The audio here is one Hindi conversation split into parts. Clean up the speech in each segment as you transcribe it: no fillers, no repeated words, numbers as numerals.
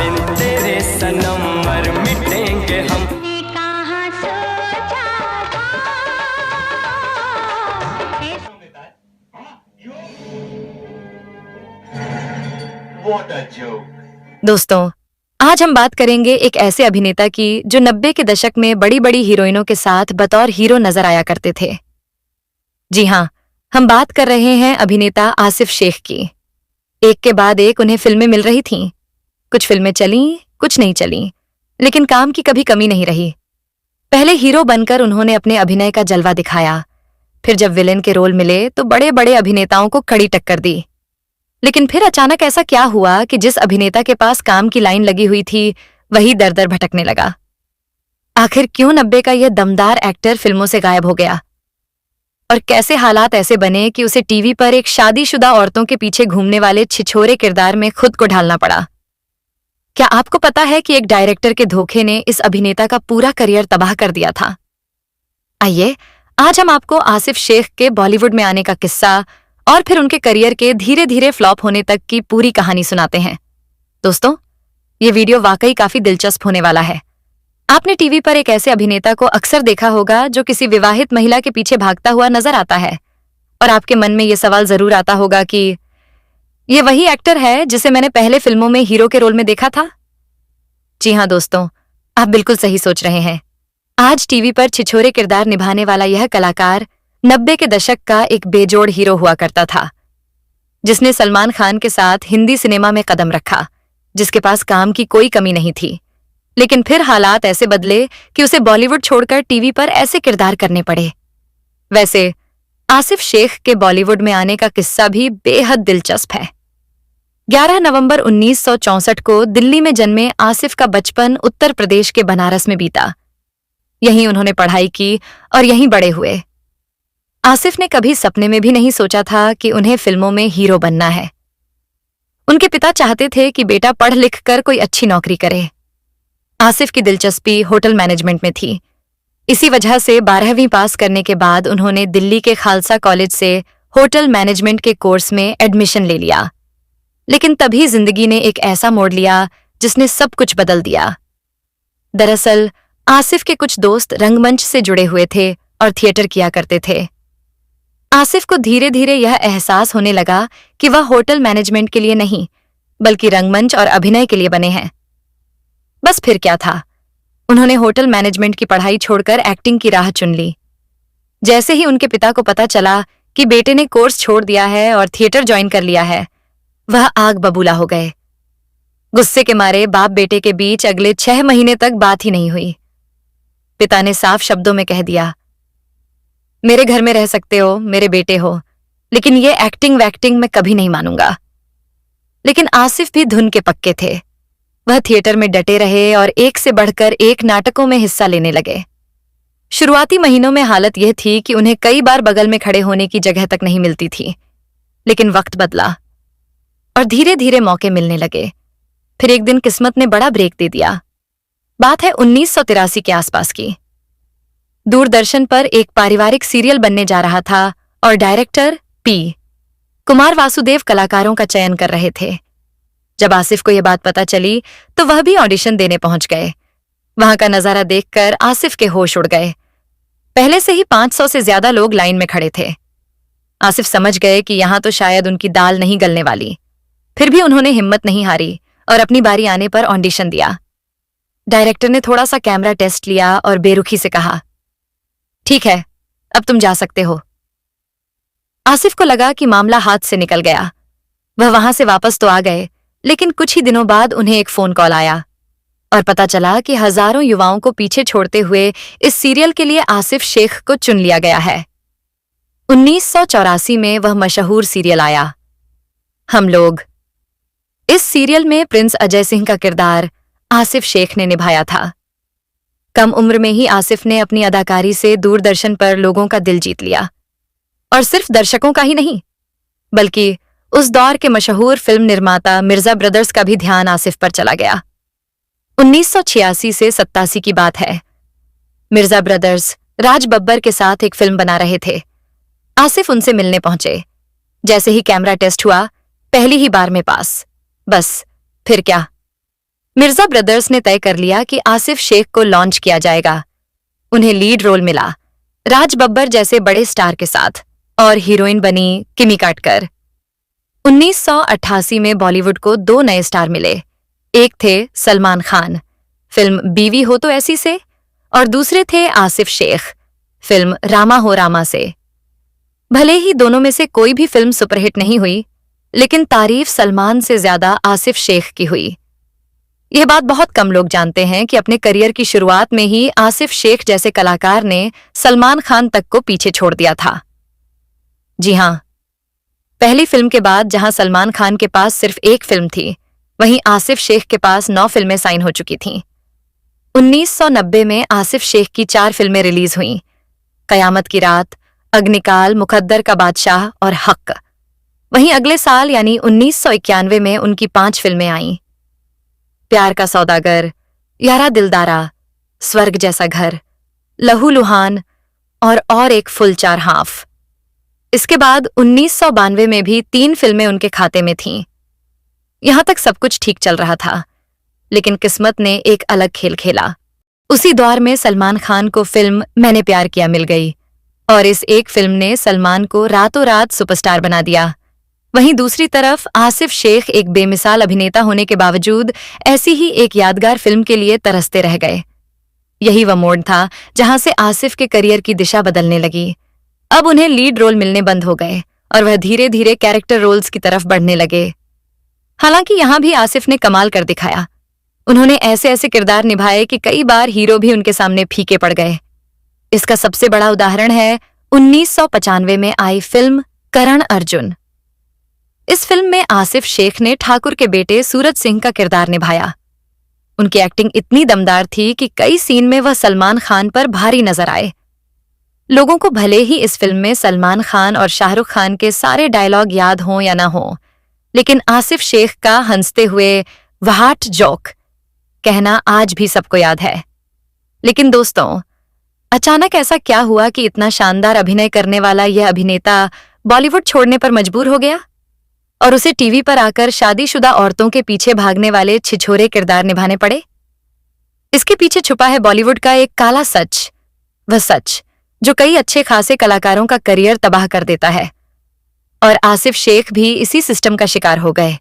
बिन तेरे सनम मर मिटेंगे हम। कहाँ सोचा था What a joke. दोस्तों, आज हम बात करेंगे एक ऐसे अभिनेता की जो 90 के दशक में बड़ी बड़ी हीरोइनों के साथ बतौर हीरो नजर आया करते थे। जी हाँ, हम बात कर रहे हैं अभिनेता आसिफ शेख की। एक के बाद एक उन्हें फिल्में मिल रही थीं। कुछ फिल्में चलीं, कुछ नहीं चलीं, लेकिन काम की कभी कमी नहीं रही। पहले हीरो बनकर उन्होंने अपने अभिनय का जलवा दिखाया, फिर जब विलेन के रोल मिले तो बड़े बड़े अभिनेताओं को कड़ी टक्कर दी। लेकिन फिर अचानक ऐसा क्या हुआ कि जिस अभिनेता के पास काम की लाइन लगी हुई थी वही दर दर भटकने लगा। आखिर क्यों 90 का यह दमदार एक्टर फिल्मों से गायब हो गया, और कैसे हालात ऐसे बने कि उसे टीवी पर एक शादीशुदा औरतों के पीछे घूमने वाले छिछोरे किरदार में खुद को ढालना पड़ा। क्या आपको पता है कि एक डायरेक्टर के धोखे ने इस अभिनेता का पूरा करियर तबाह कर दिया था? आइए, आज हम आपको आसिफ शेख के बॉलीवुड में आने का किस्सा और फिर उनके करियर के धीरे धीरे फ्लॉप होने तक की पूरी कहानी सुनाते हैं। दोस्तों, ये वीडियो वाकई काफी दिलचस्प होने वाला है। आपने टीवी पर एक ऐसे अभिनेता को अक्सर देखा होगा जो किसी विवाहित महिला के पीछे भागता हुआ नजर आता है, और आपके मन में ये सवाल जरूर आता होगा कि ये वही एक्टर है जिसे मैंने पहले फिल्मों में हीरो के रोल में देखा था। जी हाँ दोस्तों, आप बिल्कुल सही सोच रहे हैं। आज टीवी पर छिछोरे किरदार निभाने वाला यह कलाकार 90 के दशक का एक बेजोड़ हीरो हुआ करता था, जिसने सलमान खान के साथ हिंदी सिनेमा में कदम रखा, जिसके पास काम की कोई कमी नहीं थी। लेकिन फिर हालात ऐसे बदले कि उसे बॉलीवुड छोड़कर टीवी पर ऐसे किरदार करने पड़े। वैसे आसिफ शेख के बॉलीवुड में आने का किस्सा भी बेहद दिलचस्प है। 11 नवंबर 1964 को दिल्ली में जन्मे आसिफ का बचपन उत्तर प्रदेश के बनारस में बीता। यहीं उन्होंने पढ़ाई की और यहीं बड़े हुए। आसिफ ने कभी सपने में भी नहीं सोचा था कि उन्हें फिल्मों में हीरो बनना है। उनके पिता चाहते थे कि बेटा पढ़ लिख कर कोई अच्छी नौकरी करे। आसिफ की दिलचस्पी होटल मैनेजमेंट में थी। इसी वजह से 12वीं पास करने के बाद उन्होंने दिल्ली के खालसा कॉलेज से होटल मैनेजमेंट के कोर्स में एडमिशन ले लिया। लेकिन तभी जिंदगी ने एक ऐसा मोड़ लिया जिसने सब कुछ बदल दिया। दरअसल आसिफ के कुछ दोस्त रंगमंच से जुड़े हुए थे और थिएटर किया करते थे। आसिफ को धीरे धीरे यह एहसास होने लगा कि वह होटल मैनेजमेंट के लिए नहीं, बल्कि रंगमंच और अभिनय के लिए बने हैं। बस फिर क्या था, उन्होंने होटल मैनेजमेंट की पढ़ाई छोड़कर एक्टिंग की राह चुन ली। जैसे ही उनके पिता को पता चला कि बेटे ने कोर्स छोड़ दिया है और थिएटर ज्वाइन कर लिया है, वह आग बबूला हो गए। गुस्से के मारे बाप बेटे के बीच अगले 6 महीने तक बात ही नहीं हुई। पिता ने साफ शब्दों में कह दिया, मेरे घर में रह सकते हो, मेरे बेटे हो, लेकिन ये एक्टिंग वैक्टिंग मैं कभी नहीं मानूंगा। लेकिन आसिफ भी धुन के पक्के थे। वह थिएटर में डटे रहे और एक से बढ़कर एक नाटकों में हिस्सा लेने लगे। शुरुआती महीनों में हालत यह थी कि उन्हें कई बार बगल में खड़े होने की जगह तक नहीं मिलती थी। लेकिन वक्त बदला और धीरे धीरे मौके मिलने लगे। फिर एक दिन किस्मत ने बड़ा ब्रेक दे दिया। बात है 1983 के आसपास की। दूरदर्शन पर एक पारिवारिक सीरियल बनने जा रहा था और डायरेक्टर कुमार वासुदेव कलाकारों का चयन कर रहे थे। जब आसिफ को यह बात पता चली तो वह भी ऑडिशन देने पहुंच गए। वहां का नजारा देखकर आसिफ के होश उड़ गए। पहले से ही 500 से ज्यादा लोग लाइन में खड़े थे। आसिफ समझ गए कि यहां तो शायद उनकी दाल नहीं गलने वाली। फिर भी उन्होंने हिम्मत नहीं हारी और अपनी बारी आने पर ऑडिशन दिया। डायरेक्टर ने थोड़ा सा कैमरा टेस्ट लिया और बेरुखी से कहा, ठीक है, अब तुम जा सकते हो। आसिफ को लगा कि मामला हाथ से निकल गया। वह वहां से वापस तो आ गए, लेकिन कुछ ही दिनों बाद उन्हें एक फोन कॉल आया और पता चला कि हजारों युवाओं को पीछे छोड़ते हुए इस सीरियल के लिए आसिफ शेख को चुन लिया गया है। 1984 में वह मशहूर सीरियल आया, हम लोग। इस सीरियल में प्रिंस अजय सिंह का किरदार आसिफ शेख ने निभाया था। कम उम्र में ही आसिफ ने अपनी अदाकारी से दूरदर्शन पर लोगों का दिल जीत लिया, और सिर्फ दर्शकों का ही नहीं, बल्कि उस दौर के मशहूर फिल्म निर्माता मिर्जा ब्रदर्स का भी ध्यान आसिफ पर चला गया। 1986 से 87 की बात है। मिर्जा ब्रदर्स राज बब्बर के साथ एक फिल्म बना रहे थे। आसिफ उनसे मिलने पहुंचे। जैसे ही कैमरा टेस्ट हुआ, पहली ही बार में पास। बस फिर क्या, मिर्जा ब्रदर्स ने तय कर लिया कि आसिफ शेख को लॉन्च किया जाएगा। उन्हें लीड रोल मिला राज बब्बर जैसे बड़े स्टार के साथ और हीरोइन बनी किमी काटकर। 1988 में बॉलीवुड को 2 नए स्टार मिले। एक थे सलमान खान, फिल्म बीवी हो तो ऐसी से, और दूसरे थे आसिफ शेख, फिल्म रामा हो रामा से। भले ही दोनों में से कोई भी फिल्म सुपरहिट नहीं हुई, लेकिन तारीफ सलमान से ज्यादा आसिफ शेख की हुई। यह बात बहुत कम लोग जानते हैं कि अपने करियर की शुरुआत में ही आसिफ शेख जैसे कलाकार ने सलमान खान तक को पीछे छोड़ दिया था। जी हां, पहली फिल्म के बाद जहां सलमान खान के पास सिर्फ एक फिल्म थी, वहीं आसिफ शेख के पास 9 फिल्में साइन हो चुकी थीं। 1990 में आसिफ शेख की 4 फिल्में रिलीज हुईं, कयामत की रात, अग्निकाल, मुकद्दर का बादशाह और हक। वहीं अगले साल यानी 1991 में उनकी 5 फिल्में आईं, प्यार का सौदागर, यारा दिलदारा, स्वर्ग जैसा घर, लहू लुहान और एक फुल 4 हाफ। इसके बाद 1992 में भी 3 फिल्में उनके खाते में थीं। यहां तक सब कुछ ठीक चल रहा था, लेकिन किस्मत ने एक अलग खेल खेला। उसी दौर में सलमान खान को फिल्म मैंने प्यार किया मिल गई और इस एक फिल्म ने सलमान को रातों रात सुपरस्टार बना दिया। वहीं दूसरी तरफ आसिफ शेख एक बेमिसाल अभिनेता होने के बावजूद ऐसी ही एक यादगार फिल्म के लिए तरसते रह गए। यही वह मोड़ था जहां से आसिफ के करियर की दिशा बदलने लगी। अब उन्हें लीड रोल मिलने बंद हो गए और वह धीरे धीरे कैरेक्टर रोल्स की तरफ बढ़ने लगे। हालांकि यहां भी आसिफ ने कमाल कर दिखाया। उन्होंने ऐसे ऐसे किरदार निभाए कि कई बार हीरो भी उनके सामने फीके पड़ गए। इसका सबसे बड़ा उदाहरण है 1995 में आई फिल्म करण अर्जुन। इस फिल्म में आसिफ शेख ने ठाकुर के बेटे सूरज सिंह का किरदार निभाया। उनकी एक्टिंग इतनी दमदार थी कि कई सीन में वह सलमान खान पर भारी नजर आए। लोगों को भले ही इस फिल्म में सलमान खान और शाहरुख खान के सारे डायलॉग याद हों या ना हो, लेकिन आसिफ शेख का हंसते हुए वहाट जोक कहना आज भी सबको याद है। लेकिन दोस्तों, अचानक ऐसा क्या हुआ कि इतना शानदार अभिनय करने वाला यह अभिनेता बॉलीवुड छोड़ने पर मजबूर हो गया और उसे टीवी पर आकर शादीशुदा औरतों के पीछे भागने वाले छिछोरे किरदार निभाने पड़े? इसके पीछे छुपा है बॉलीवुड का एक काला सच, वह सच जो कई अच्छे खासे कलाकारों का करियर तबाह कर देता है। और आसिफ शेख भी इसी सिस्टम का शिकार हो गए।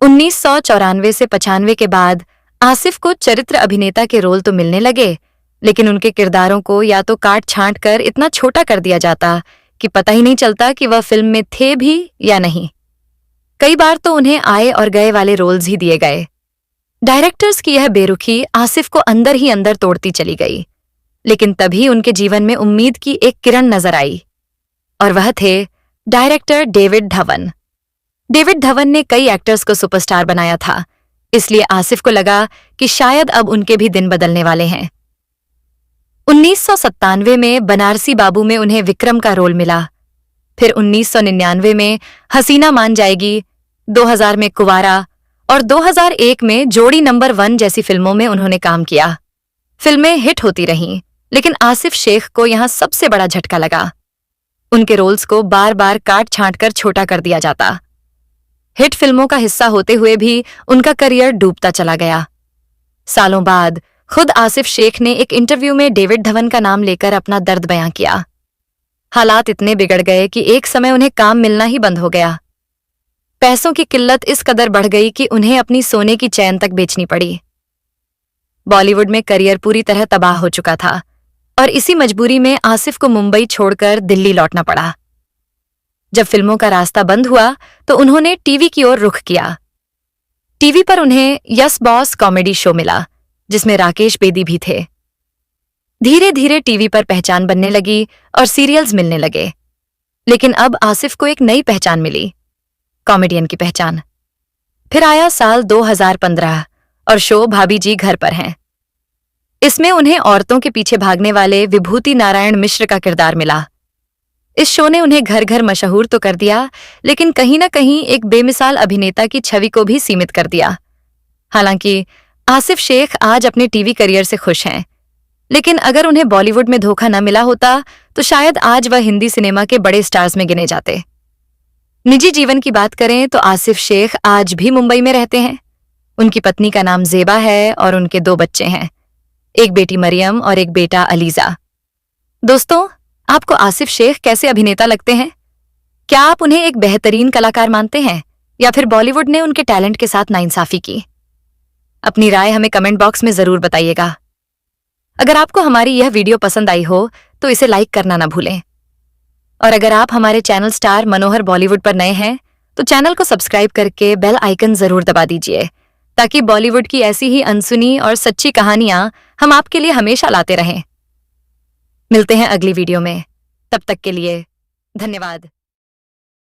1994 से 95 के बाद आसिफ को चरित्र अभिनेता के रोल तो मिलने लगे, लेकिन उनके किरदारों को या तो काट छांट कर इतना छोटा कर दिया जाता कि पता ही नहीं चलता कि वह फिल्म में थे भी या नहीं। कई बार तो उन्हें आए और गए वाले रोल्स ही दिए गए। डायरेक्टर्स की यह बेरुखी आसिफ को अंदर ही अंदर तोड़ती चली गई, लेकिन तभी उनके जीवन में उम्मीद की एक किरण नजर आई और वह थे director David Dhawan. David Dhawan ने कई एक्टर्स को सुपरस्टार बनाया था, इसलिए आसिफ को लगा कि शायद अब उनके भी दिन बदलने वाले हैं। 1997 में बनारसी बाबू में उन्हें विक्रम का रोल मिला। फिर 1999 में हसीना मान जाएगी, 2000 में कुवारा और 2001 में जोड़ी नंबर 1 जैसी फिल्मों में उन्होंने काम किया। फिल्में हिट होती रहीं, लेकिन आसिफ शेख को यहां सबसे बड़ा झटका लगा। उनके रोल्स को बार बार काट छांट कर छोटा कर दिया जाता। हिट फिल्मों का हिस्सा होते हुए भी उनका करियर डूबता चला गया। सालों बाद खुद आसिफ शेख ने एक इंटरव्यू में डेविड धवन का नाम लेकर अपना दर्द बयां किया। हालात इतने बिगड़ गए कि एक समय उन्हें काम मिलना ही बंद हो गया। पैसों की किल्लत इस कदर बढ़ गई कि उन्हें अपनी सोने की चैन तक बेचनी पड़ी। बॉलीवुड में करियर पूरी तरह तबाह हो चुका था और इसी मजबूरी में आसिफ को मुंबई छोड़कर दिल्ली लौटना पड़ा। जब फिल्मों का रास्ता बंद हुआ तो उन्होंने टीवी की ओर रुख किया। टीवी पर उन्हें यस बॉस कॉमेडी शो मिला, जिसमें राकेश बेदी भी थे। धीरे धीरे टीवी पर पहचान बनने लगी और सीरियल्स मिलने लगे। लेकिन अब आसिफ को एक नई पहचान मिली, कॉमेडियन की पहचान। फिर आया साल 2015 और शो भाभी जी घर पर हैं। इसमें उन्हें औरतों के पीछे भागने वाले विभूति नारायण मिश्र का किरदार मिला। इस शो ने उन्हें घर घर मशहूर तो कर दिया, लेकिन कहीं न कहीं एक बेमिसाल अभिनेता की छवि को भी सीमित कर दिया। हालांकि आसिफ शेख आज अपने टीवी करियर से खुश हैं, लेकिन अगर उन्हें बॉलीवुड में धोखा न मिला होता तो शायद आज वह हिंदी सिनेमा के बड़े स्टार्स में गिने जाते। निजी जीवन की बात करें तो आसिफ शेख आज भी मुंबई में रहते हैं। उनकी पत्नी का नाम जेबा है और उनके 2 बच्चे हैं, एक बेटी मरियम और एक बेटा अलीजा। दोस्तों, आपको आसिफ शेख कैसे अभिनेता लगते हैं? क्या आप उन्हें एक बेहतरीन कलाकार मानते हैं या फिर बॉलीवुड ने उनके टैलेंट के साथ नाइंसाफी की? अपनी राय हमें कमेंट बॉक्स में जरूर बताइएगा। अगर आपको हमारी यह वीडियो पसंद आई हो तो इसे लाइक करना ना भूलें। और अगर आप हमारे चैनल स्टार मनोहर बॉलीवुड पर नए हैं तो चैनल को सब्सक्राइब करके बेल आइकन जरूर दबा दीजिए, ताकि बॉलीवुड की ऐसी ही अनसुनी और सच्ची कहानियां हम आपके लिए हमेशा लाते रहें। मिलते हैं अगली वीडियो में, तब तक के लिए धन्यवाद।